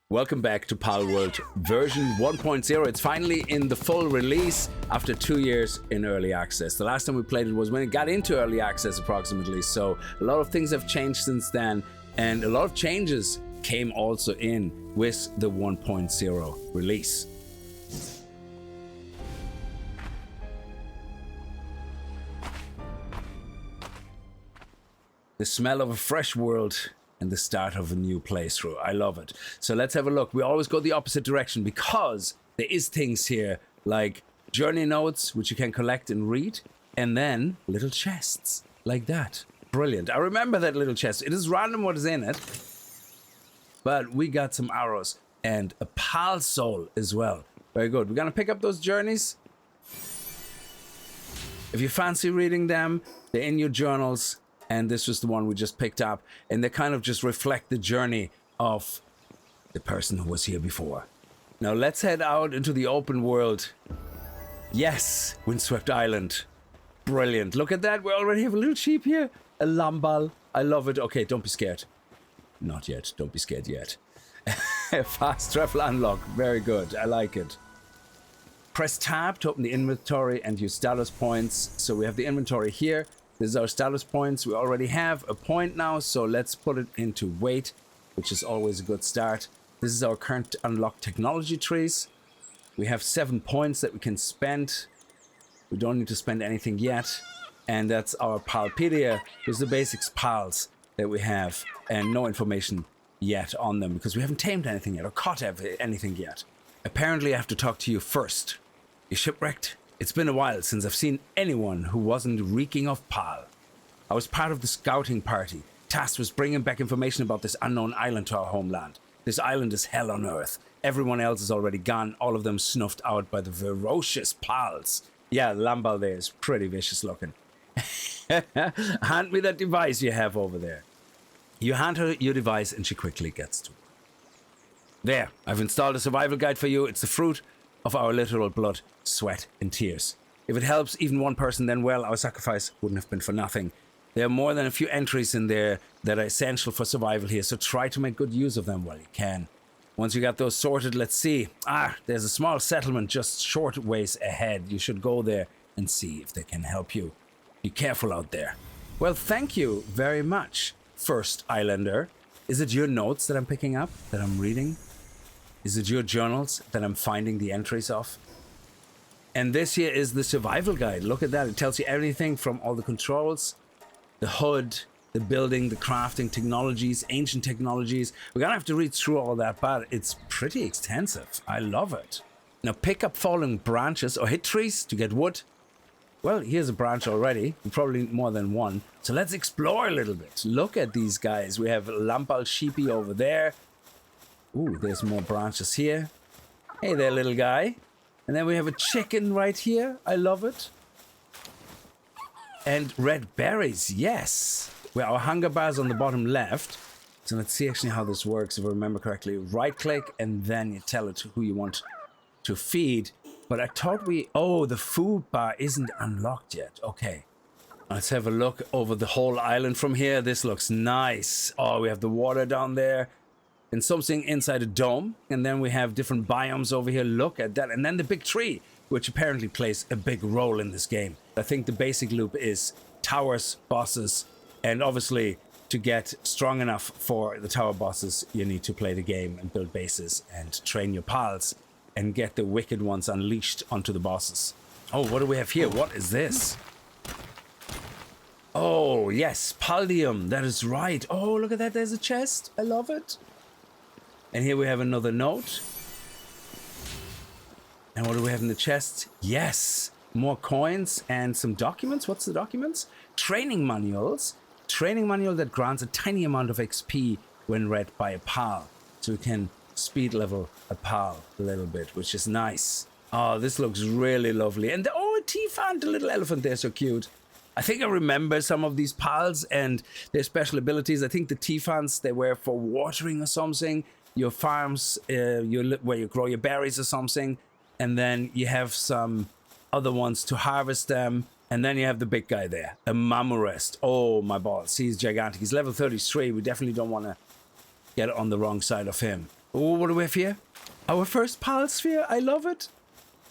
Welcome back to Palworld version 1.0. It's finally in the full release after 2 years in early access. The last time we played it was when it got into early access approximately, so a lot of things have changed since then, and a lot of changes came also in with the 1.0 release. The smell of a fresh world and the start of a new playthrough. I love it. So let's have a look. We always go the opposite direction because there is things here like journey notes, which you can collect and read, and then little chests like that. Brilliant. I remember that little chest. It is random what is in it, but we got some arrows and a pal soul as well. Very good. We're gonna pick up those journeys. If you fancy reading them, they're in your journals. And this was the one we just picked up, and they kind of just reflect the journey of the person who was here before. Now let's head out into the open world. Yes, Windswept Island. Brilliant. Look at that. We already have a little sheep here. A lambal. I love it. Okay, don't be scared. Not yet. Don't be scared yet. Fast travel unlock. Very good. I like it. Press tab to open the inventory and use status points. So we have the inventory here. This is our status points. We already have a point now, so let's put it into weight, which is always a good start. This is our current unlocked technology trees. We have 7 points that we can spend. We don't need to spend anything yet. And that's our Palpedia. There's the basics pals that we have, and no information yet on them because we haven't tamed anything yet or caught anything yet. Apparently I have to talk to you first. You shipwrecked? It's been a while since I've seen anyone who wasn't reeking of Pal. I was part of the scouting party, tasked with bringing back information about this unknown island to our homeland. This island is hell on earth. Everyone else is already gone, all of them snuffed out by the ferocious Pals. Yeah, Lambal there is pretty vicious looking. Hand me that device you have over there. You hand her your device and she quickly gets to it. There, I've installed a survival guide for you. It's the fruit of our literal blood, sweat, and tears. If it helps even one person, then well, our sacrifice wouldn't have been for nothing. There are more than a few entries in there that are essential for survival here, so try to make good use of them while you can. Once you got those sorted, let's see. There's a small settlement just short ways ahead. You should go there and see if they can help you. Be careful out there. Well, thank you very much, First Islander. Is it your notes that I'm picking up, that I'm reading? Is it your journals that I'm finding the entries of? And this here is the survival guide. Look at that. It tells you everything from all the controls, the HUD, the building, the crafting technologies, ancient technologies. We're going to have to read through all that, but it's pretty extensive. I love it. Now pick up fallen branches or hit trees to get wood. Well, here's a branch already. We probably need more than one. So let's explore a little bit. Look at these guys. We have Lampal Sheepy over there. Ooh, there's more branches here. Hey there, little guy. And then we have a chicken right here. I love it. And red berries, yes. Where our hunger bar is on the bottom left. So let's see actually how this works, if I remember correctly. Right click, and then you tell it who you want to feed. But I thought the food bar isn't unlocked yet. Okay. Let's have a look over the whole island from here. This looks nice. Oh, we have the water down there. And something inside a dome, and then we have different biomes over here. Look at that. And then the big tree, which apparently plays a big role in this game. I think the basic loop is towers, bosses, and obviously to get strong enough for the tower bosses, you need to play the game and build bases and train your pals and get the wicked ones unleashed onto the bosses. Oh, what do we have here? What is this? Oh yes, Paldium, that is right. Oh, look at that, there's a chest. I love it. And here we have another note. And what do we have in the chest? Yes, more coins and some documents. What's the documents? Training manuals. Training manual that grants a tiny amount of XP when read by a pal. So we can speed level a pal a little bit, which is nice. Oh, this looks really lovely. And a T-Fan, the little elephant there, so cute. I think I remember some of these pals and their special abilities. I think the T-Fans, they were for watering or something. Your farms, where you grow your berries or something, and then you have some other ones to harvest them, and then you have the big guy there, a Mammorest. Oh my balls, he's gigantic. He's level 33. We definitely don't want to get on the wrong side of him. Oh, what do we have here? Our first pal sphere. I love it.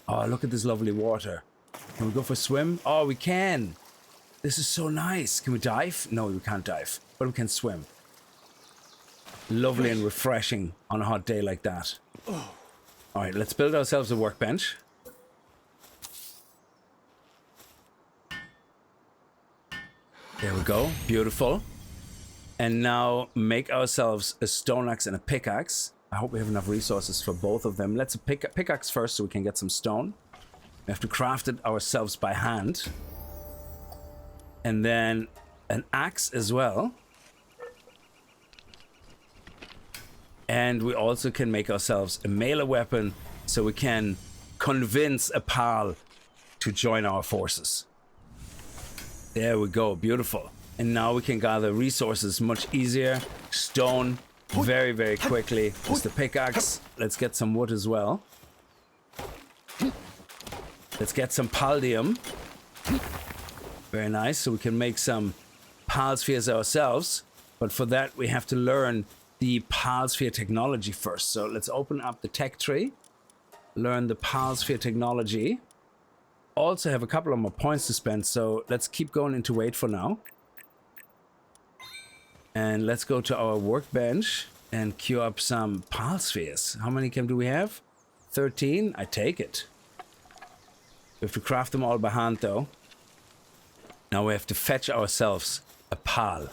Oh, look at this lovely water. Can we go for a swim? Oh, we can. This is so nice. Can we dive? No, we can't dive, but we can swim. Lovely and refreshing on a hot day like that. All right, let's build ourselves a workbench. There we go. Beautiful. And now make ourselves a stone axe and a pickaxe. I hope we have enough resources for both of them. Let's pickaxe first so we can get some stone. We have to craft it ourselves by hand. And then an axe as well. And we also can make ourselves a melee weapon so we can convince a pal to join our forces. There we go. Beautiful. And now we can gather resources much easier. Stone very, very quickly. With the pickaxe. Let's get some wood as well. Let's get some paldium. Very nice. So we can make some pal spheres ourselves. But for that, we have to learn the pal sphere technology first. So let's open up the tech tree. Learn the pal sphere technology. Also have a couple of more points to spend. So let's keep going into wait for now. And let's go to our workbench and queue up some pal spheres. How many do we have? 13. I take it. We have to craft them all by hand though. Now we have to fetch ourselves a pal.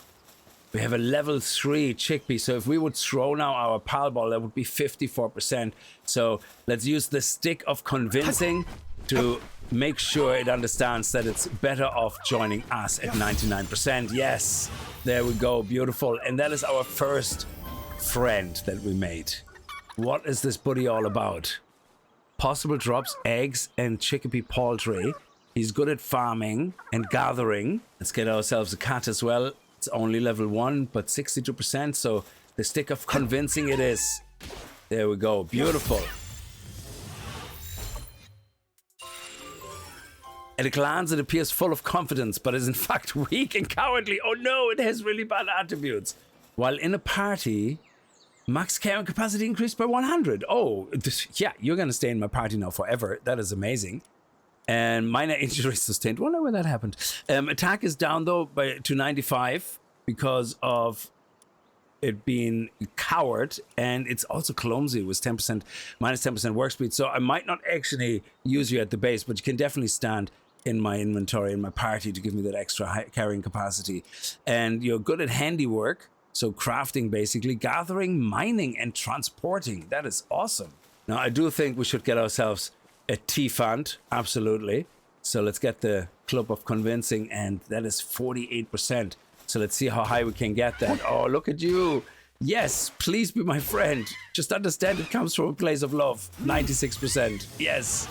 We have a level 3 chickpea. So if we would throw now our pal ball, that would be 54%. So let's use the stick of convincing to make sure it understands that it's better off joining us at 99%. Yes, there we go. Beautiful. And that is our first friend that we made. What is this buddy all about? Possible drops, eggs, and chickpea poultry. He's good at farming and gathering. Let's get ourselves a cat as well. It's only level 1, but 62%. So the stick of convincing it is. There we go. Beautiful. At a glance, it appears full of confidence, but is in fact weak and cowardly. Oh no, it has really bad attributes. While in a party, max carrying capacity increased by 100. Oh, yeah, you're going to stay in my party now forever. That is amazing. And minor injuries sustained. Wonder when that happened. Attack is down though to 95 because of it being coward, and it's also clumsy with 10% minus 10% work speed. So I might not actually use you at the base, but you can definitely stand in my inventory in my party to give me that extra carrying capacity. And you're good at handiwork, so crafting basically, gathering, mining, and transporting. That is awesome. Now I do think we should get ourselves a T-Fund, absolutely. So let's get the Club of Convincing, and that is 48%. So let's see how high we can get that. Oh, look at you. Yes, please be my friend. Just understand it comes from a place of love. 96%. Yes.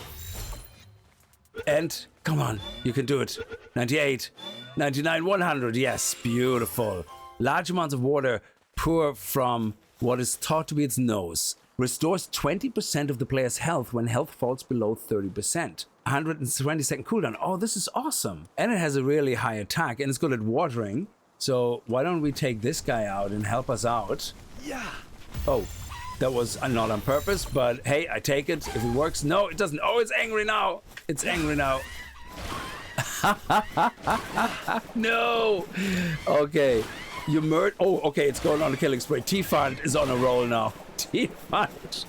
And come on, you can do it. 98, 99, 100. Yes, beautiful. Large amounts of water pour from what is thought to be its nose. Restores 20% of the player's health when health falls below 30%. 120-second cooldown. Oh, this is awesome. And it has a really high attack, and it's good at watering. So why don't we take this guy out and help us out? Yeah. Oh, that was not on purpose, but hey, I take it if it works. No, it doesn't. Oh, it's angry now. It's angry now. No. Okay. You murdered. Oh, okay. It's going on a killing spree. T-Fund is on a roll now. T-Fund.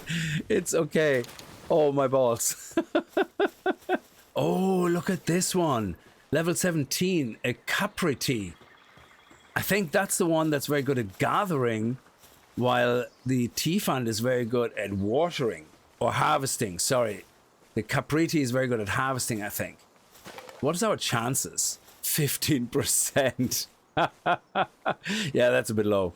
It's okay. Oh, my balls. Oh, look at this one. Level 17. A Caprity. I think that's the one that's very good at gathering, while the T-Fund is very good at watering or harvesting. Sorry. The Caprity is very good at harvesting, I think. What is our chances? 15%. Yeah, that's a bit low.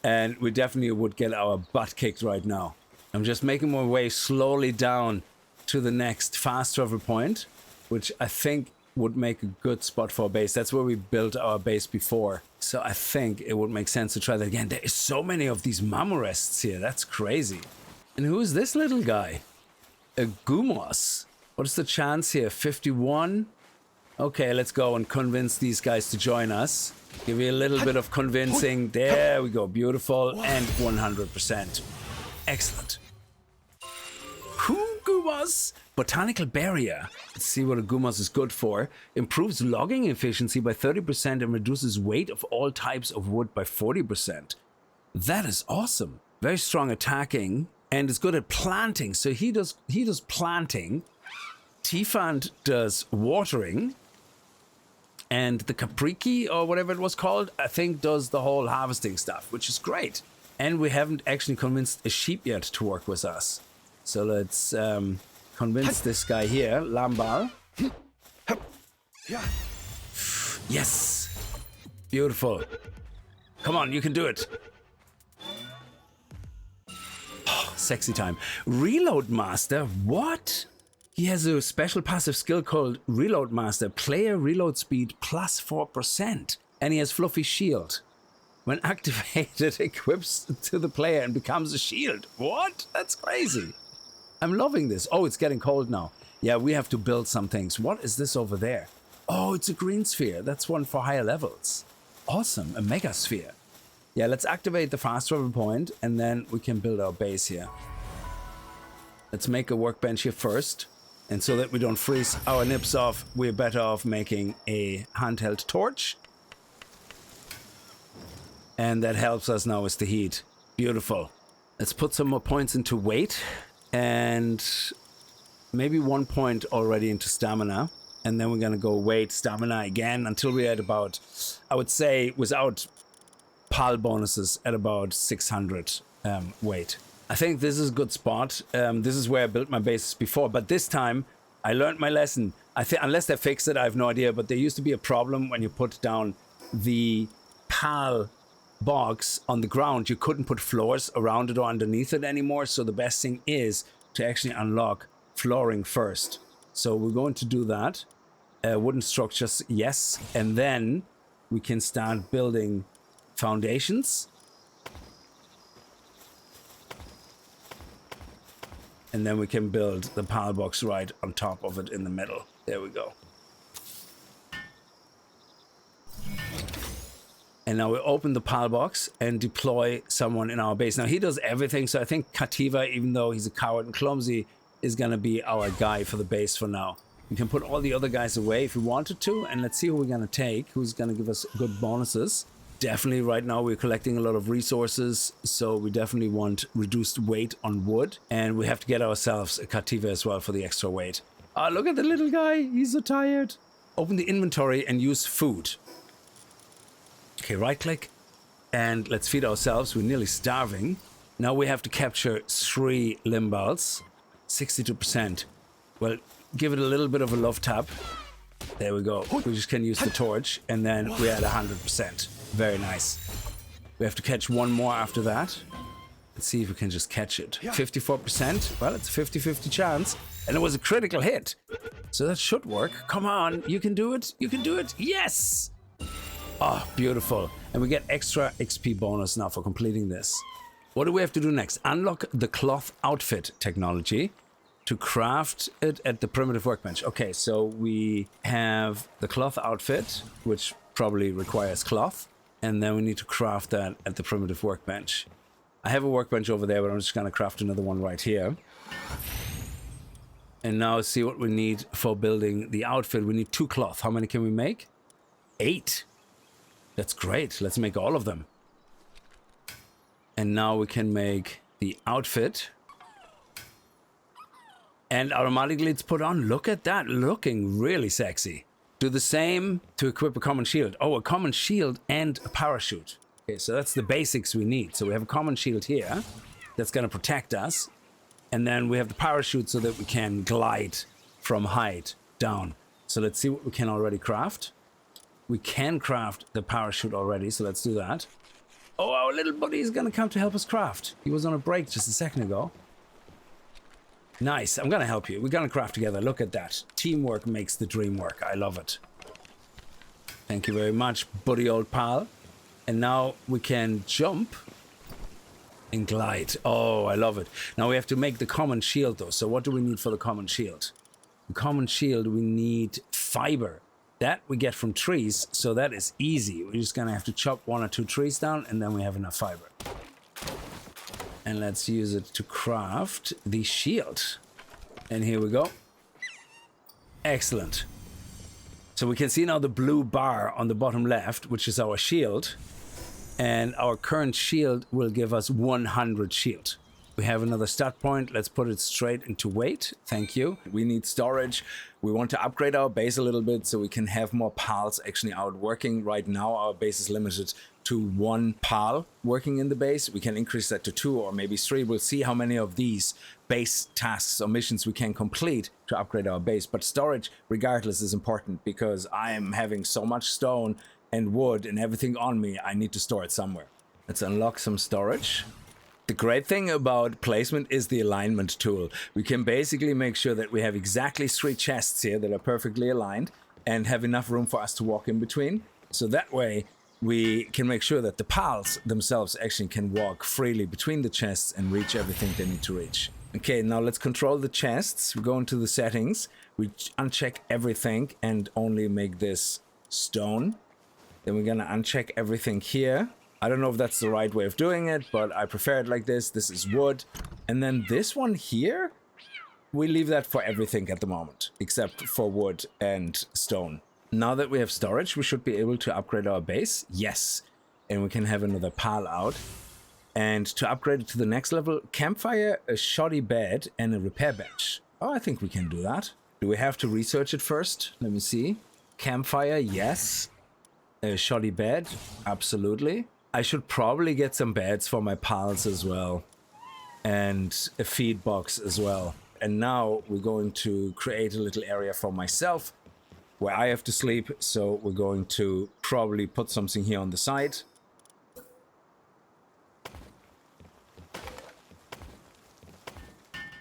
And we definitely would get our butt kicked right now. I'm just making my way slowly down to the next fast travel point, which I think would make a good spot for a base. That's where we built our base before. So I think it would make sense to try that again. There is so many of these Mammorests here. That's crazy. And who is this little guy? A Gumos. What is the chance here? 51? Okay, let's go and convince these guys to join us. Give me a little bit of convincing. There we go. Beautiful. And 100%. Excellent. Gumas. Botanical barrier. Let's see what a gumas is good for. Improves logging efficiency by 30% and reduces weight of all types of wood by 40%. That is awesome. Very strong attacking and is good at planting. So he does planting. Tifand does watering. And the Caprity, or whatever it was called, I think does the whole harvesting stuff, which is great. And we haven't actually convinced a sheep yet to work with us. So let's convince this guy here, Lambal. Yes! Beautiful. Come on, you can do it. Oh, sexy time. Reload Master? What? He has a special passive skill called Reload Master. Player reload speed plus 4%. And he has Fluffy Shield. When activated, equips to the player and becomes a shield. What? That's crazy. I'm loving this. Oh, it's getting cold now. Yeah, we have to build some things. What is this over there? Oh, it's a green sphere. That's one for higher levels. Awesome. A mega sphere. Yeah, let's activate the fast travel point and then we can build our base here. Let's make a workbench here first. And so that we don't freeze our nips off, we're better off making a handheld torch. And that helps us now with the heat. Beautiful. Let's put some more points into weight. And maybe 1 point already into stamina. And then we're going to go weight, stamina again until we're at about, I would say, without PAL bonuses, at about 600 weight. I think this is a good spot. This is where I built my bases before. But this time, I learned my lesson. I think, unless they fixed it, I have no idea. But there used to be a problem when you put down the PAL box on the ground. You couldn't put floors around it or underneath it anymore. So the best thing is to actually unlock flooring first. So we're going to do that. Wooden structures, yes. And then we can start building foundations. And then we can build the PAL box right on top of it in the middle. There we go. And now we open the PAL box and deploy someone in our base. Now he does everything, so I think Kativa, even though he's a coward and clumsy, is gonna be our guy for the base for now. We can put all the other guys away if we wanted to, and let's see who we're gonna take, who's gonna give us good bonuses. Definitely right now we're collecting a lot of resources, so we definitely want reduced weight on wood, and we have to get ourselves a Kativa as well for the extra weight. Ah, look at the little guy, he's so tired. Open the inventory and use food. Okay, right click, and let's feed ourselves. We're nearly starving. Now we have to capture 3 limbals, 62%. Well, give it a little bit of a love tap. There we go. We just can use the torch, and then we're at 100%. Very nice. We have to catch one more after that. Let's see if we can just catch it. 54%. Well, it's a 50-50 chance. And it was a critical hit. So that should work. Come on. You can do it. You can do it. Yes. Oh, beautiful. And we get extra XP bonus now for completing this. What do we have to do next? Unlock the cloth outfit technology to craft it at the primitive workbench. Okay, so we have the cloth outfit, which probably requires cloth. And then we need to craft that at the primitive workbench. I have a workbench over there, but I'm just going to craft another one right here. And now see what we need for building the outfit. We need 2 cloth. How many can we make? 8. That's great. Let's make all of them. And now we can make the outfit. And automatically it's put on. Look at that. Looking really sexy. Do the same to equip a common shield. Oh, a common shield and a parachute. Okay, so that's the basics we need. So we have a common shield here that's going to protect us. And then we have the parachute so that we can glide from height down. So let's see what we can already craft. We can craft the parachute already, so let's do that. Oh, our little buddy is going to come to help us craft. He was on a break just a second ago. Nice, I'm going to help you. We're going to craft together. Look at that. Teamwork makes the dream work. I love it. Thank you very much, buddy old pal. And now we can jump and glide. Oh, I love it. Now we have to make the common shield though. So what do we need for the common shield? The common shield, we need fiber. That we get from trees, so that is easy. We're just going to have to chop 1 or 2 trees down and then we have enough fiber. And let's use it to craft the shield. And here we go. Excellent. So we can see now the blue bar on the bottom left, which is our shield. And our current shield will give us 100 shield. We have another start point. Let's put it straight into weight. Thank you. We need storage. We want to upgrade our base a little bit so we can have more pals actually out working. Right now, our base is limited to 1 pal working in the base. We can increase that to 2 or maybe 3. We'll see how many of these base tasks or missions we can complete to upgrade our base. But storage, regardless, is important because I am having so much stone and wood and everything on me. I need to store it somewhere. Let's unlock some storage. The great thing about placement is the alignment tool. We can basically make sure that we have exactly 3 chests here that are perfectly aligned and have enough room for us to walk in between. So that way we can make sure that the pals themselves actually can walk freely between the chests and reach everything they need to reach. Okay, now let's control the chests. We go into the settings. We uncheck everything and only make this stone. Then we're gonna uncheck everything here. I don't know if that's the right way of doing it, but I prefer it like this. This is wood. And then this one here, we leave that for everything at the moment, except for wood and stone. Now that we have storage, we should be able to upgrade our base. Yes. And we can have another pal out. And to upgrade it to the next level, campfire, a shoddy bed, and a repair bench. Oh, I think we can do that. Do we have to research it first? Let me see. Campfire, yes. A shoddy bed, absolutely. I should probably get some beds for my pals as well. And a feed box as well. And now we're going to create a little area for myself where I have to sleep. So we're going to probably put something here on the side.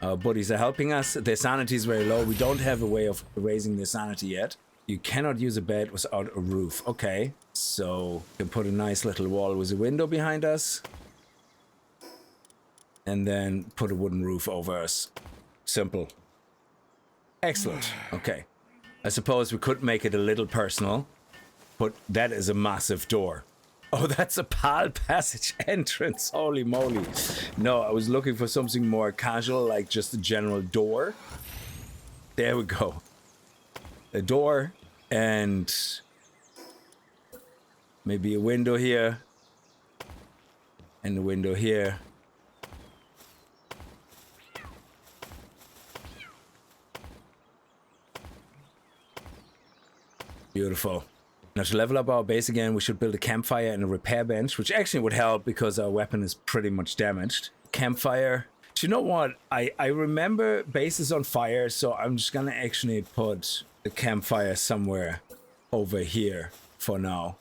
Our buddies are helping us. Their sanity is very low. We don't have a way of raising their sanity yet. You cannot use a bed without a roof. Okay, so we can put a nice little wall with a window behind us. And then put a wooden roof over us. Simple. Excellent. Okay. I suppose we could make it a little personal. But that is a massive door. Oh, that's a pal passage entrance. Holy moly. No, I was looking for something more casual, like just a general door. There we go. A door and maybe a window here. And a window here. Beautiful. Now to level up our base again, we should build a campfire and a repair bench, which actually would help because our weapon is pretty much damaged. Campfire. Do you know what? I remember bases on fire, so I'm just gonna actually put the campfire somewhere over here for now.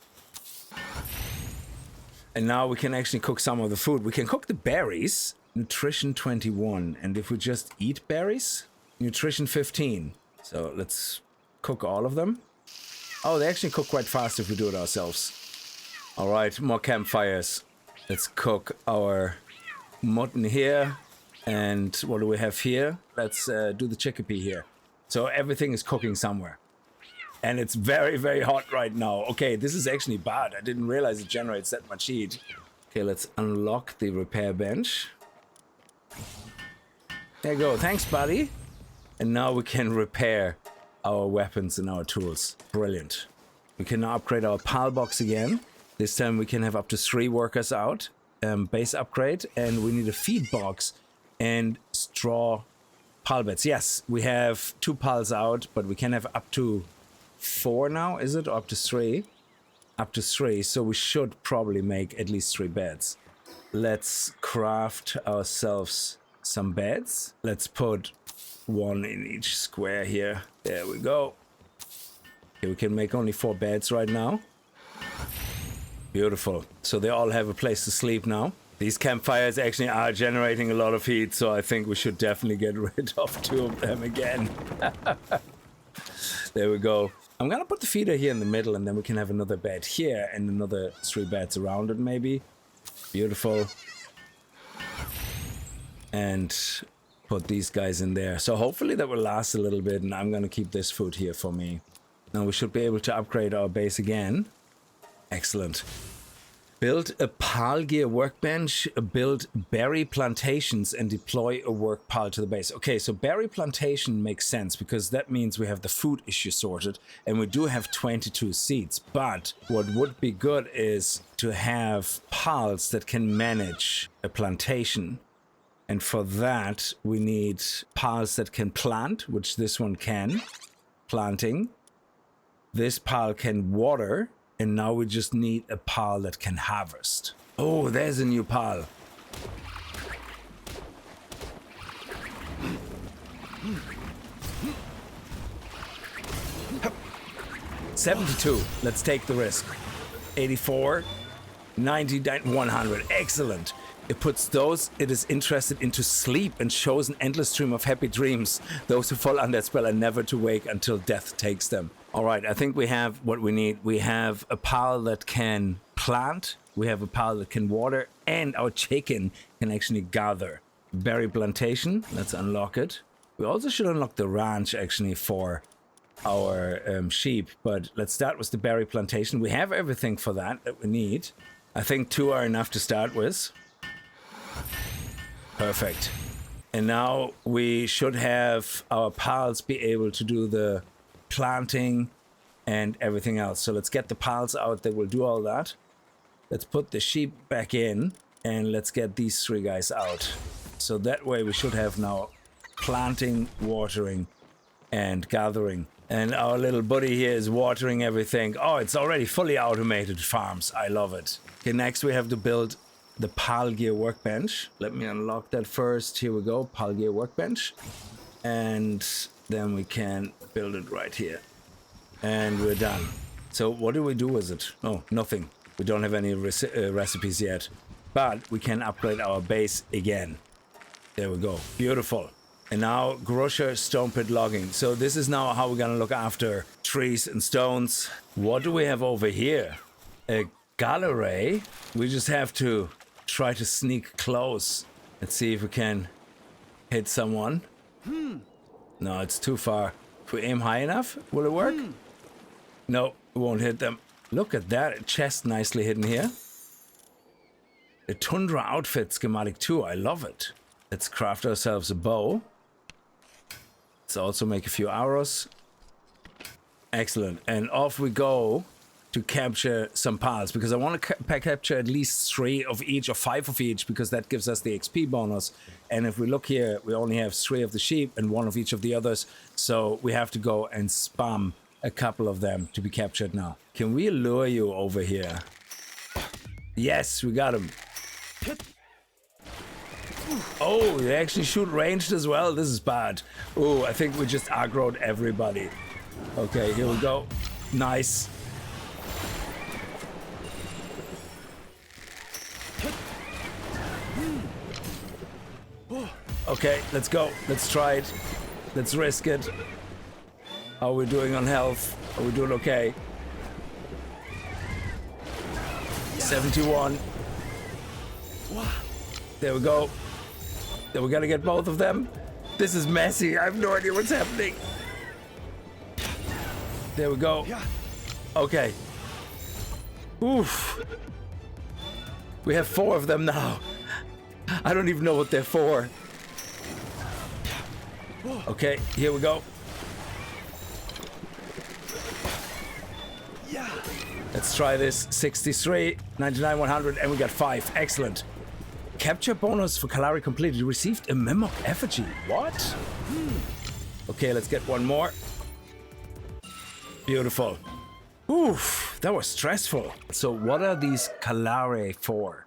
And now we can actually cook some of the food. We can cook the berries. Nutrition 21. And if we just eat berries, nutrition 15. So let's cook all of them. Oh, they actually cook quite fast if we do it ourselves. All right, more campfires. Let's cook our mutton here. And what do we have here? Let's do the chickpea here. So everything is cooking somewhere. And it's very, very hot right now. Okay, this is actually bad. I didn't realize it generates that much heat. Okay, let's unlock the repair bench. There you go. Thanks, buddy. And now we can repair our weapons and our tools. Brilliant. We can now upgrade our PAL box again. This time we can have up to 3 workers out. Base upgrade. And we need a feed box and straw PAL beds. Yes, we have 2 PALs out, but we can have up to 4 now, is it? Or up to 3? Up to 3, so we should probably make at least 3 beds. Let's craft ourselves some beds. Let's put 1 in each square here. There we go. Okay, we can make only 4 beds right now. Beautiful. So they all have a place to sleep now. These campfires actually are generating a lot of heat, so I think we should definitely get rid of 2 of them again. There we go. I'm gonna put the feeder here in the middle, and then we can have another bed here and another 3 beds around it maybe. Beautiful. And put these guys in there. So hopefully that will last a little bit, and I'm gonna keep this food here for me. Now we should be able to upgrade our base again. Excellent. Build a pal gear workbench, build berry plantations, and deploy a work pal to the base. Okay, so berry plantation makes sense because that means we have the food issue sorted, and we do have 22 seeds. But what would be good is to have pals that can manage a plantation. And for that, we need pals that can plant, which this one can. Planting. This pal can water. And now we just need a pal that can harvest. Oh, there's a new pal. $72. Let's take the risk. 84, 99, 100. Excellent. It puts those it is interested into sleep and shows an endless stream of happy dreams. Those who fall under that spell are never to wake until death takes them. All right, I think we have what we need. We have a pal that can plant, we have a pal that can water, and our chicken can actually gather. Berry plantation, let's unlock it. We also should unlock the ranch actually for our sheep, but let's start with the berry plantation. We have everything for that we need. I think 2 are enough to start with. Perfect. And now we should have our pals be able to do the planting and everything else. So let's get the pals out that will do all that. Let's put the sheep back in and let's get these 3 guys out. So that way we should have now planting, watering, and gathering. And our little buddy here is watering everything. Oh, it's already fully automated farms. I love it. Okay, next we have to build the Palgear workbench. Let me unlock that first. Here we go, Palgear workbench. And then we can build it right here. And we're done. So what do we do with it? Oh, nothing. We don't have any recipes yet. But we can upgrade our base again. There we go. Beautiful. And now Grosher Stone Pit Logging. So this is now how we're gonna look after trees and stones. What do we have over here? A gallery. We just have to try to sneak close. Let's see if we can hit someone. No, it's too far. If we aim high enough, will it work? No, it won't hit them. Look at that, a chest nicely hidden here. A Tundra outfit schematic too, I love it. Let's craft ourselves a bow. Let's also make a few arrows. Excellent, and off we go to capture some pals, because I want to capture at least 3 of each or 5 of each, because that gives us the XP bonus. And if we look here, we only have 3 of the sheep and 1 of each of the others, so we have to go and spam a couple of them to be captured now. Can we lure you over here? Yes, we got him. Oh, they actually shoot ranged as well. This is bad. Oh, I think we just aggroed everybody. Okay, here we go. Nice. Okay, let's go. Let's try it. Let's risk it. How are we doing on health? Are we doing okay? 71. There we go. Then we gotta get both of them. This is messy. I have no idea what's happening. There we go. Okay. Oof. We have 4 of them now. I don't even know what they're for. Okay, here we go. Let's try this. 63, 99, 100, and we got 5. Excellent. Capture bonus for Celaray completed. You received a Memo effigy. What? Okay, let's get 1 more. Beautiful. Oof, that was stressful. So what are these Celaray for?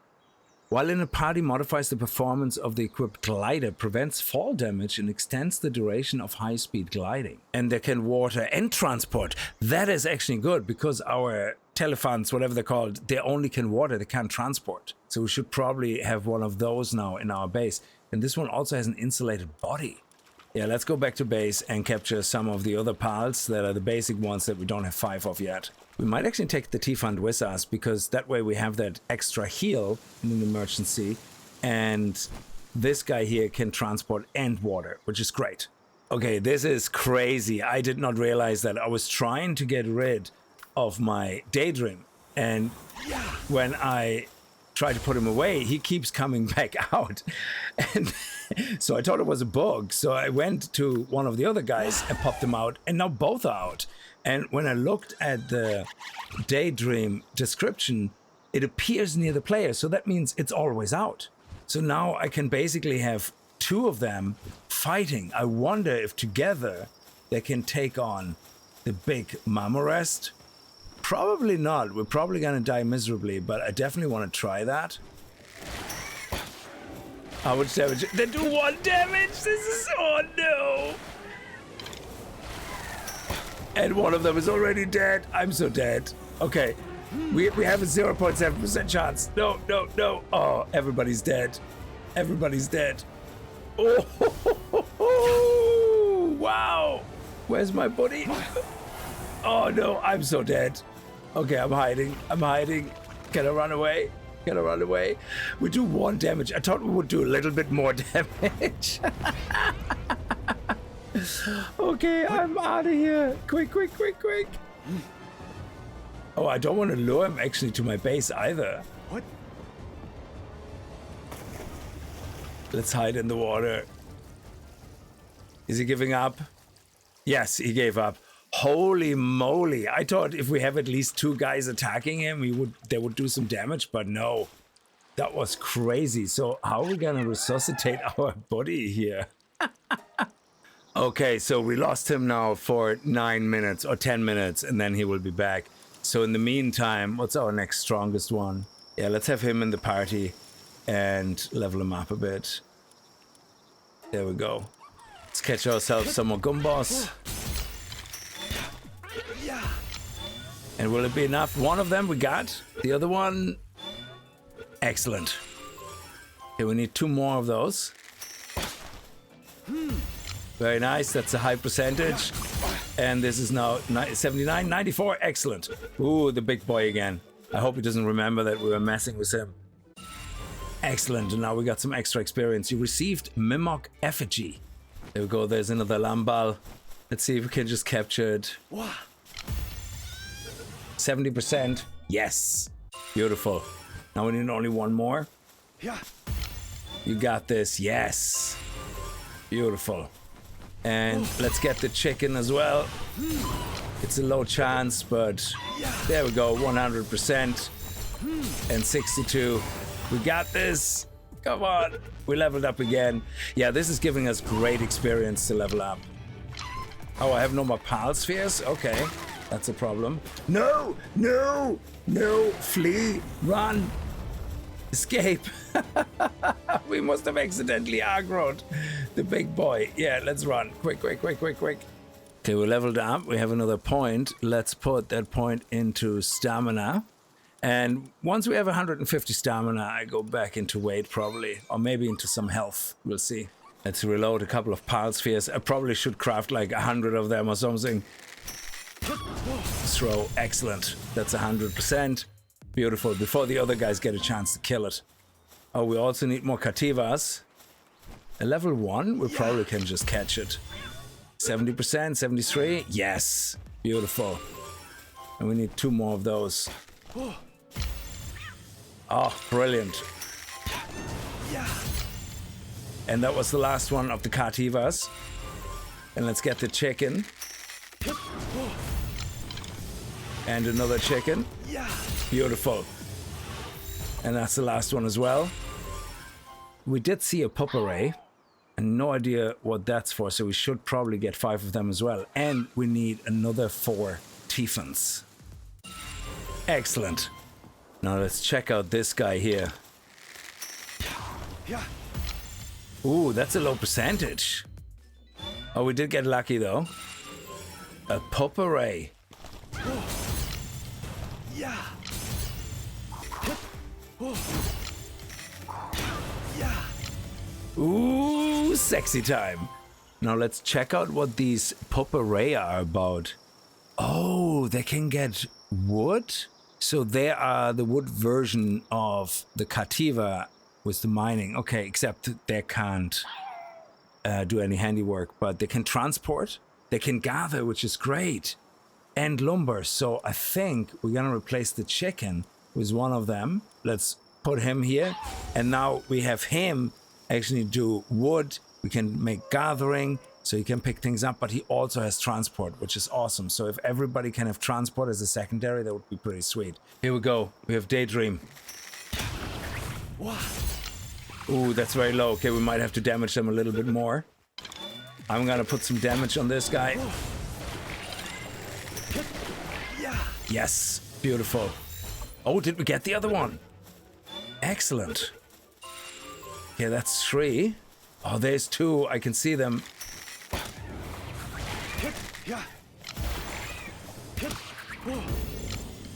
While in a party, modifies the performance of the equipped glider, prevents fall damage, and extends the duration of high-speed gliding. And they can water and transport. That is actually good, because our telephants, whatever they're called, they only can water, they can't transport. So we should probably have one of those now in our base. And this one also has an insulated body. Yeah, let's go back to base and capture some of the other pals that are the basic ones that we don't have 5 of yet. We might actually take the T-Fund with us, because that way we have that extra heal in an emergency. And this guy here can transport and water, which is great. Okay, this is crazy. I did not realize that. I was trying to get rid of my Daydream. And when I try to put him away, he keeps coming back out. And so I thought it was a bug. So I went to one of the other guys and popped them out, and now both are out. And when I looked at the Daydream description, it appears near the player. So that means it's always out. So now I can basically have two of them fighting. I wonder if together they can take on the big Mammorest. Probably not. We're probably going to die miserably, but I definitely want to try that. How much damage? They do 1 damage! This is... oh no! And one of them is already dead. I'm so dead. Okay. We have a 0.7% chance. No, no, no. Oh, everybody's dead. Everybody's dead. Oh, wow. Where's my buddy? Oh no, I'm so dead. Okay, I'm hiding. I'm hiding. Can I run away? Can I run away? We do 1 damage. I thought we would do a little bit more damage. Okay, I'm out of here. Quick, quick, quick, quick. Oh, I don't want to lure him actually to my base either. What? Let's hide in the water. Is he giving up? Yes, he gave up. Holy moly. I thought if we have at least 2 guys attacking him, they would do some damage, but no. That was crazy. So how are we going to resuscitate our buddy here? Okay, so we lost him now for 9 minutes or 10 minutes, and then he will be back. So in the meantime, what's our next strongest one? Yeah, let's have him in the party and level him up a bit. There we go. Let's catch ourselves some more gumbos. And will it be enough? One of them we got. The other one... excellent. Okay, we need 2 more of those. Very nice. That's a high percentage. And this is now 79, 94. Excellent. Ooh, the big boy again. I hope he doesn't remember that we were messing with him. Excellent. And now we got some extra experience. You received Mimic Effigy. There we go. There's another Lambal. Let's see if we can just capture it. 70%. Yes. Beautiful. Now we need only 1 more. Yeah. You got this. Yes. Beautiful. And let's get the chicken as well. It's a low chance, but there we go. 100% and 62. We got this. Come on. We leveled up again. Yeah, this is giving us great experience to level up. Oh, I have no more pal spheres? Okay. That's a problem. No! No! No! Flee! Run! Escape! We must have accidentally aggroed the big boy. Yeah, let's run. Quick, quick, quick, quick, quick. Okay, we leveled up. We have another point. Let's put that point into stamina. And once we have 150 stamina, I go back into weight probably. Or maybe into some health. We'll see. Let's reload a couple of pal spheres. I probably should craft like 100 of them or something. Throw. Excellent. That's 100%. Beautiful. Before the other guys get a chance to kill it. Oh, we also need more Cativas. A level 1, we probably can just catch it. 70%, 73. Yes. Beautiful. And we need 2 more of those. Oh, brilliant. And that was the last one of the Cativas. And let's get the chicken. And another chicken. Beautiful. And that's the last one as well. We did see a pup array. And no idea what that's for, so we should probably get 5 of them as well. And we need another 4 Tiefens. Excellent. Now let's check out this guy here. Ooh, that's a low percentage. Oh, we did get lucky though. A pup array. Ooh, sexy time. Now let's check out what these pup array are about. Oh, they can get wood? So they are the wood version of the Cativa with the mining. Okay, except they can't do any handiwork, but they can transport. They can gather, which is great. and lumber. So I think we're going to replace the chicken with one of them. Let's put him here. And now we have him actually do wood. We can make gathering, so he can pick things up, but he also has transport, which is awesome. So if everybody can have transport as a secondary, that would be pretty sweet. Here we go. We have Daydream. Ooh, that's very low. Okay, we might have to damage them a little bit more. I'm gonna put some damage on this guy. Yes, beautiful. Oh, did we get the other one? Excellent. Okay, that's 3. Oh, there's 2. I can see them.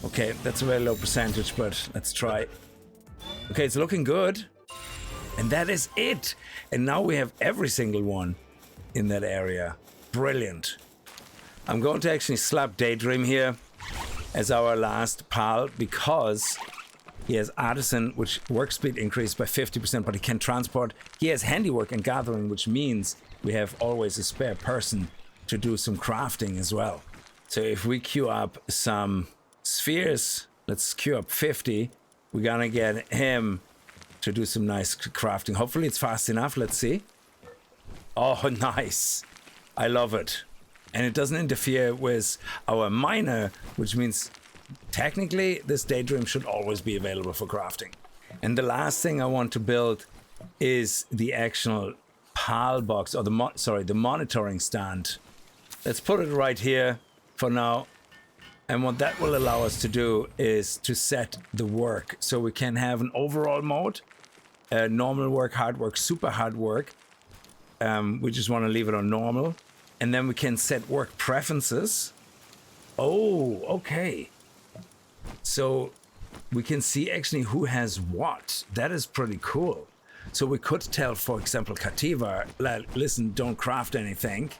Okay, that's a very low percentage, but let's try. Okay, it's looking good. And that is it. And now we have every single one in that area. Brilliant. I'm going to actually slap Daydream here as our last pal because he has Artisan, which work speed increased by 50%, but he can transport. He has Handiwork and Gathering, which means we have always a spare person to do some crafting as well. So if we queue up some spheres, let's queue up 50. We're gonna get him to do some nice crafting. Hopefully it's fast enough. Let's see. Oh, nice. I love it. And it doesn't interfere with our miner, which means technically this Daydream should always be available for crafting. And the last thing I want to build is the actual PAL box, or the monitoring stand. Let's put it right here for now. And what that will allow us to do is to set the work. So we can have an overall mode, normal work, hard work, super hard work. We just want to leave it on normal. And then we can set work preferences. Oh, okay. So we can see actually who has what. That is pretty cool. So we could tell, for example, Kativa, listen, don't craft anything.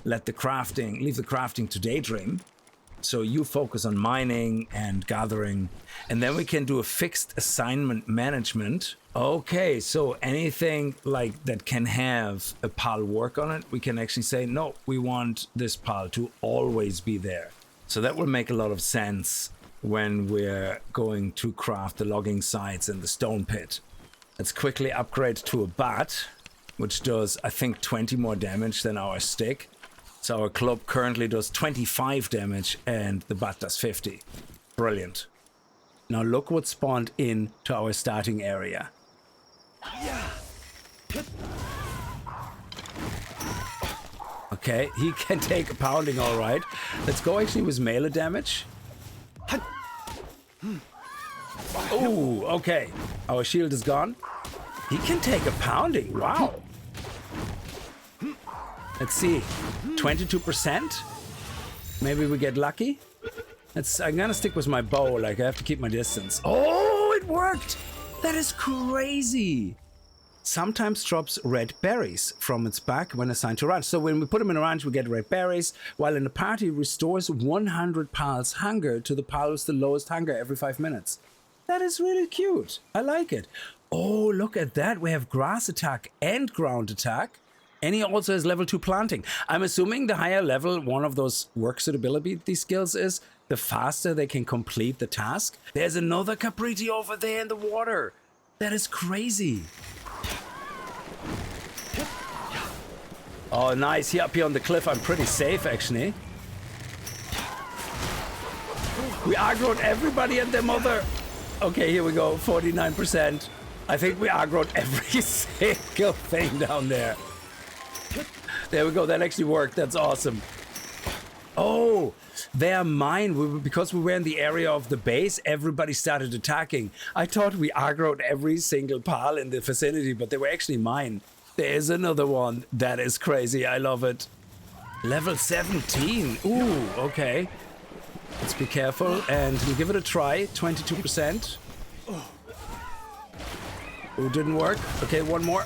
Leave the crafting to Daydream. So you focus on mining and gathering, and then we can do a fixed assignment management. Okay, so anything like that can have a PAL work on it, we can actually say, no, we want this PAL to always be there. So that will make a lot of sense when we're going to craft the logging sites and the stone pit. Let's quickly upgrade to a bat, which does, I think, 20 more damage than our stick. So our club currently does 25 damage and the bat does 50. Brilliant. Now look what spawned in to our starting area. Okay, he can take a pounding all right. Let's go actually with melee damage. Oh, okay. Our shield is gone. He can take a pounding. Wow. Let's see, 22%? Maybe we get lucky? I'm gonna stick with my bow, like I have to keep my distance. Oh, it worked! That is crazy! Sometimes drops red berries from its back when assigned to ranch. So when we put them in a ranch, we get red berries, while in the party restores 100 pals hunger to the pal with the lowest hunger every 5 minutes. That is really cute. I like it. Oh, look at that. We have grass attack and ground attack. And he also has level 2 planting. I'm assuming the higher level one of those work suitability skills is, the faster they can complete the task. There's another Caprity over there in the water. That is crazy. Oh, nice. Here up here on the cliff, I'm pretty safe, actually. We aggroed everybody and their mother. Okay, here we go. 49%. I think we aggroed every single thing down there. There we go. That actually worked. That's awesome. Oh, they are mine. Because we were in the area of the base, everybody started attacking. I thought we aggroed every single pal in the vicinity, but they were actually mine. There's another one. That is crazy. I love it. Level 17. Ooh, okay. Let's be careful and we'll give it a try. 22%. Ooh, didn't work. Okay, one more.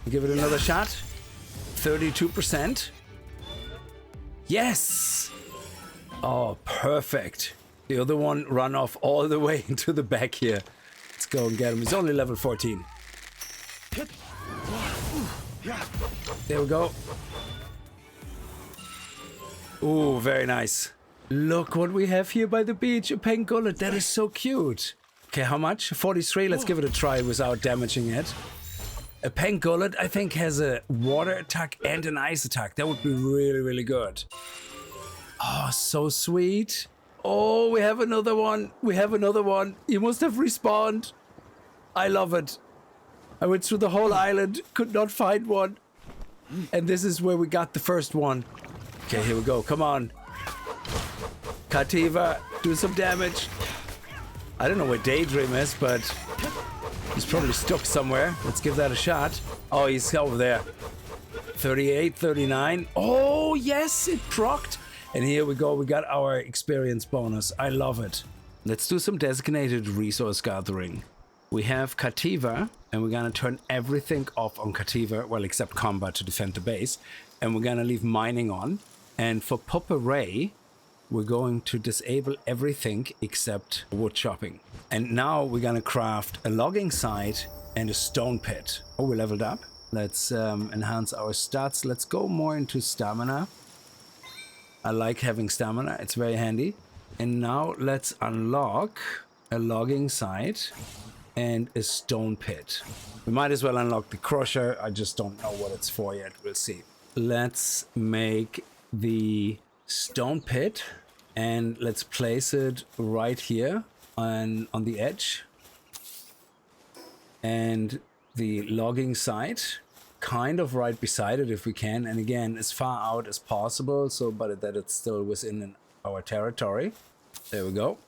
Give it another shot. 32%. Yes! Oh, perfect. The other one run off all the way into the back here. Let's go and get him. He's only level 14. There we go. Ooh, very nice. Look what we have here by the beach. A pink gullet. That is so cute. Okay, how much? 43. Let's give it a try without damaging it. A pink gullet, I think, has a water attack and an ice attack. That would be really, really good. Oh, so sweet. Oh, we have another one. We have another one. You must have respawned. I love it. I went through the whole island, could not find one. And this is where we got the first one. Okay, here we go. Come on. Cativa, do some damage. I don't know where Daydream is, but he's probably stuck somewhere. Let's give that a shot. Oh, he's over there. 38, 39. Oh, yes, it procced. And here we go. We got our experience bonus. I love it. Let's do some designated resource gathering. We have Cativa, and we're going to turn everything off on Cativa, well, except combat to defend the base. And we're going to leave mining on. And for Palworld, we're going to disable everything except wood chopping. And now we're going to craft a logging site and a stone pit. Oh, we leveled up. Let's enhance our stats. Let's go more into stamina. I like having stamina. It's very handy. And now let's unlock a logging site and a stone pit. We might as well unlock the crusher. I just don't know what it's for yet. We'll see. Let's make the stone pit and let's place it right here on the edge. And the logging site kind of right beside it if we can. And again, as far out as possible, so but that it's still within our territory. There we go.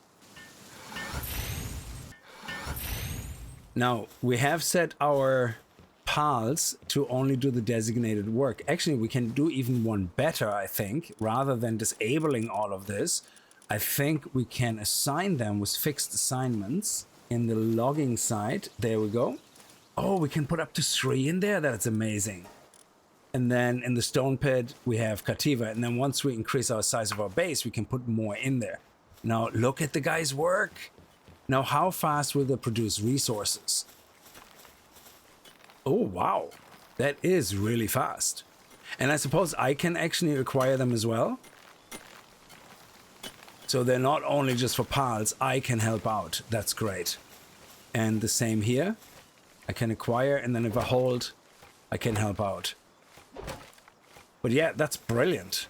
Now, we have set our pals to only do the designated work. Actually, we can do even one better, I think. Rather than disabling all of this, I think we can assign them with fixed assignments in the logging site. There we go. Oh, we can put up to 3 in there. That's amazing. And then in the stone pit, we have Cativa. And then once we increase our size of our base, we can put more in there. Now, look at the guy's work. Now, how fast will they produce resources? Oh, wow. That is really fast. And I suppose I can actually acquire them as well. So they're not only just for pals, I can help out. That's great. And the same here. I can acquire, and then if I hold, I can help out. But yeah, that's brilliant.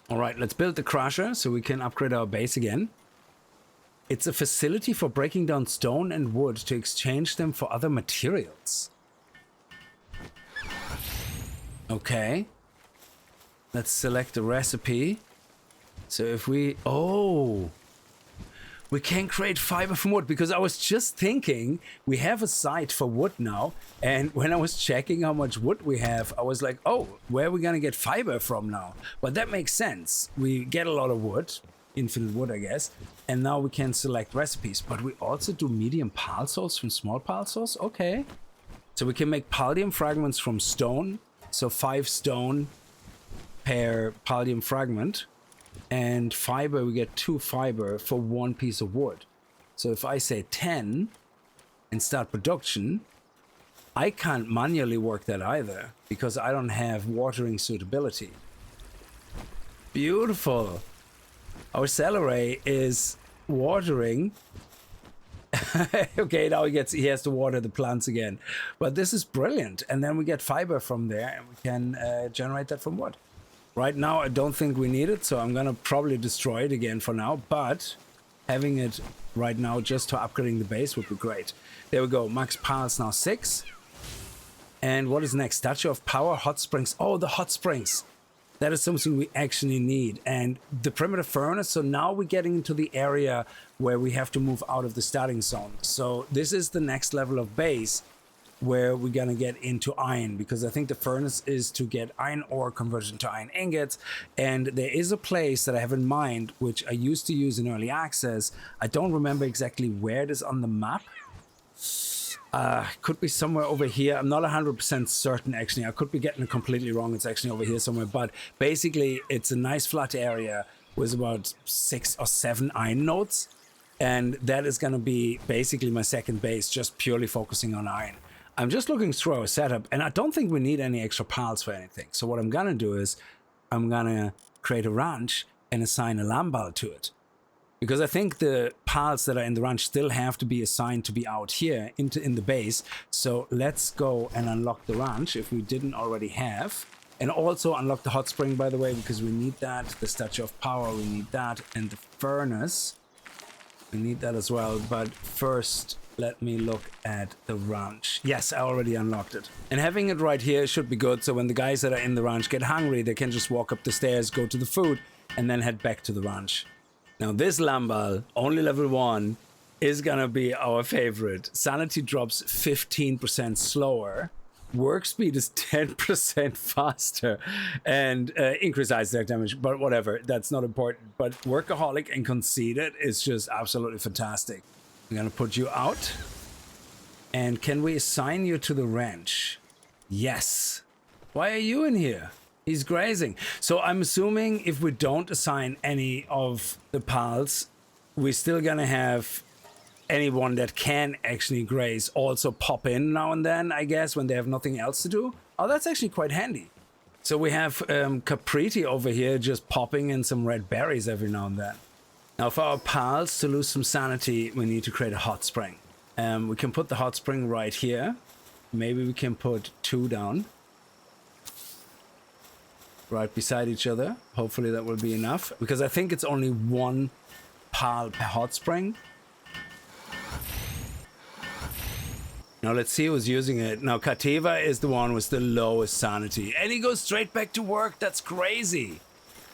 All right, let's build the crusher so we can upgrade our base again. It's a facility for breaking down stone and wood to exchange them for other materials. Okay. Let's select a recipe. So if we... Oh! We can create fiber from wood, because I was just thinking we have a site for wood now. And when I was checking how much wood we have, I was like, oh, where are we going to get fiber from now? But that makes sense. We get a lot of wood. Infinite wood, I guess. And now we can select recipes. But we also do medium pal souls from small pal souls. Okay. So we can make paldium fragments from stone. So 5 stone per paldium fragment. And fiber, we get 2 fiber for 1 piece of wood. So if I say 10 and start production, I can't manually work that either because I don't have watering suitability. Beautiful. Our Celaray is watering. Okay, now he has to water the plants again. But this is brilliant. And then we get fiber from there and we can generate that from wood. Right now, I don't think we need it, so I'm going to probably destroy it again for now. But having it right now just to upgrading the base would be great. There we go. Max Pals now 6. And what is next? Statue of Power, Hot Springs. Oh, the Hot Springs. That is something we actually need. And the primitive furnace. So now we're getting into the area where we have to move out of the starting zone. So this is the next level of base where we're gonna get into iron, because I think the furnace is to get iron ore converted into iron ingots. And there is a place that I have in mind, which I used to use in early access. I don't remember exactly where it is on the map. Could be somewhere over here. I'm not 100% certain, actually. I could be getting it completely wrong. It's actually over here somewhere. But basically, it's a nice flat area with about 6 or 7 iron nodes. And that is going to be basically my second base, just purely focusing on iron. I'm just looking through our setup, and I don't think we need any extra pals for anything. So what I'm gonna do is I'm gonna create a ranch and assign a lambal to it. Because I think the pals that are in the ranch still have to be assigned to be out here in the base. So let's go and unlock the ranch if we didn't already have. And also unlock the hot spring, by the way, because we need that. The statue of power, we need that. And the furnace, we need that as well. But first, let me look at the ranch. Yes, I already unlocked it. And having it right here should be good. So when the guys that are in the ranch get hungry, they can just walk up the stairs, go to the food, and then head back to the ranch. Now this Lambal, only level 1, is gonna be our favorite. Sanity drops 15% slower. Work speed is 10% faster. And increase ice attack damage, but whatever, that's not important. But Workaholic and Conceited is just absolutely fantastic. I'm gonna put you out. And can we assign you to the ranch? Yes. Why are you in here? He's grazing. So I'm assuming if we don't assign any of the pals, we're still gonna have anyone that can actually graze also pop in now and then, I guess, when they have nothing else to do. Oh, that's actually quite handy. So we have Caprity over here just popping in some red berries every now and then. Now for our pals to lose some sanity, we need to create a hot spring. We can put the hot spring right here. Maybe we can put 2 down. Right beside each other. Hopefully that will be enough, because I think it's only 1 pal per hot spring. Now let's see who's using it. Now Kativa is the one with the lowest sanity, and he goes straight back to work. That's crazy.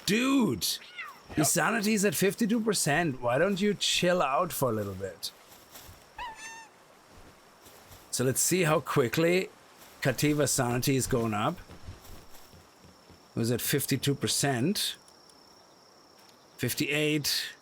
Dude, his sanity is at 52%. Why don't you chill out for a little bit? So let's see how quickly Kativa's sanity is going up. It was at 52%, 58,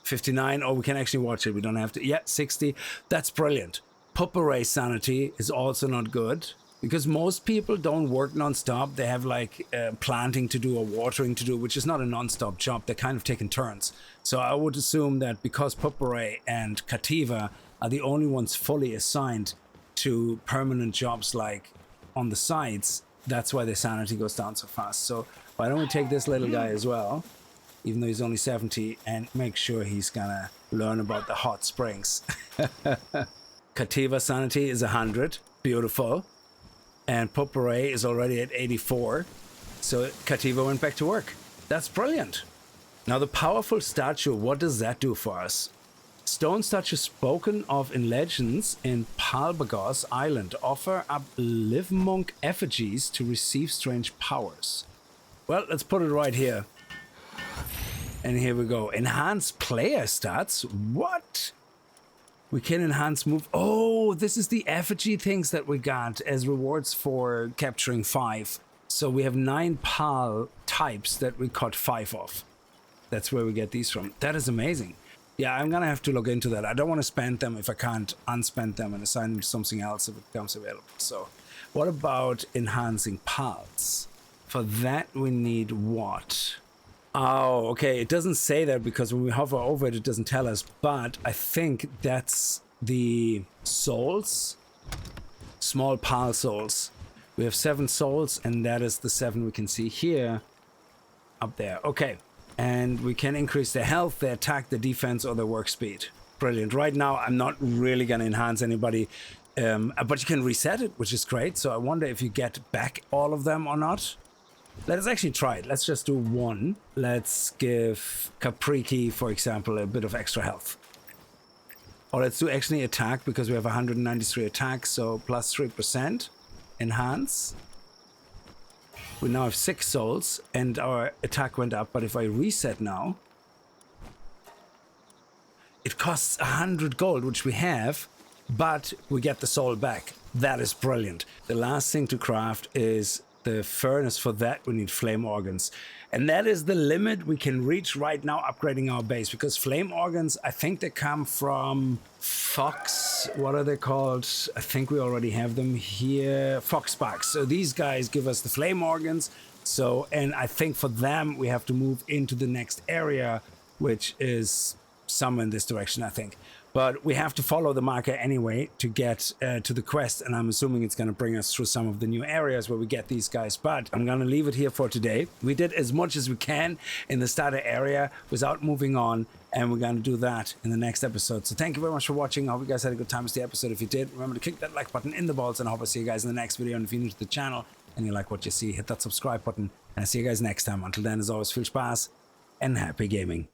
59. Oh, we can actually watch it. We don't have to. Yeah, 60. That's brilliant. Pupperay sanity is also not good, because most people don't work non-stop. They have like planting to do or watering to do, which is not a non-stop job. They're kind of taking turns. So I would assume that because Pupperay and Kativa are the only ones fully assigned to permanent jobs like on the sides, that's why the sanity goes down so fast. So why don't we take this little guy as well, even though he's only 70, and make sure he's gonna learn about the hot springs. Kativa sanity is 100. Beautiful. And Pupperay is already at 84. So Kativa went back to work. That's brilliant. Now the powerful statue, what does that do for us? Stone statues spoken of in legends in Palbagos Island offer up live monk effigies to receive strange powers. Well, let's put it right here. And here we go. Enhance player stats? What? We can enhance move. Oh, this is the effigy things that we got as rewards for capturing 5. So we have 9 PAL types that we caught 5 of. That's where we get these from. That is amazing. Yeah, I'm gonna have to look into that. I don't want to spend them if I can't unspend them and assign them to something else if it becomes available. So what about enhancing PALs? For that we need what? Oh, okay, it doesn't say that because when we hover over it, it doesn't tell us, but I think that's the souls, small PAL souls. We have 7 souls, and that is the 7 we can see here, up there. Okay, and we can increase their health, their attack, their defense, or their work speed. Brilliant. Right now, I'm not really gonna enhance anybody, but you can reset it, which is great. So I wonder if you get back all of them or not. Let us actually try it. Let's just do 1. Let's give Caprity, for example, a bit of extra health. Or let's do actually attack, because we have 193 attack, so plus 3%. Enhance. We now have 6 souls, and our attack went up, but if I reset now, it costs 100 gold, which we have, but we get the soul back. That is brilliant. The last thing to craft is the furnace. For that we need flame organs, and that is the limit we can reach right now upgrading our base, because flame organs, I think they come from Fox, what are they called? I think we already have them here. Fox sparks. So these guys give us the flame organs. So, and I think for them we have to move into the next area, which is somewhere in this direction, I think. But we have to follow the marker anyway to get to the quest, and I'm assuming it's going to bring us through some of the new areas where we get these guys. But I'm going to leave it here for today. We did as much as we can in the starter area without moving on, and we're going to do that in the next episode. So thank you very much for watching. I hope you guys had a good time with the episode. If you did, remember to click that like button in the balls, and I hope I see you guys in the next video. And if you're new to the channel and you like what you see, hit that subscribe button, and I'll see you guys next time. Until then, as always, viel Spaß and happy gaming.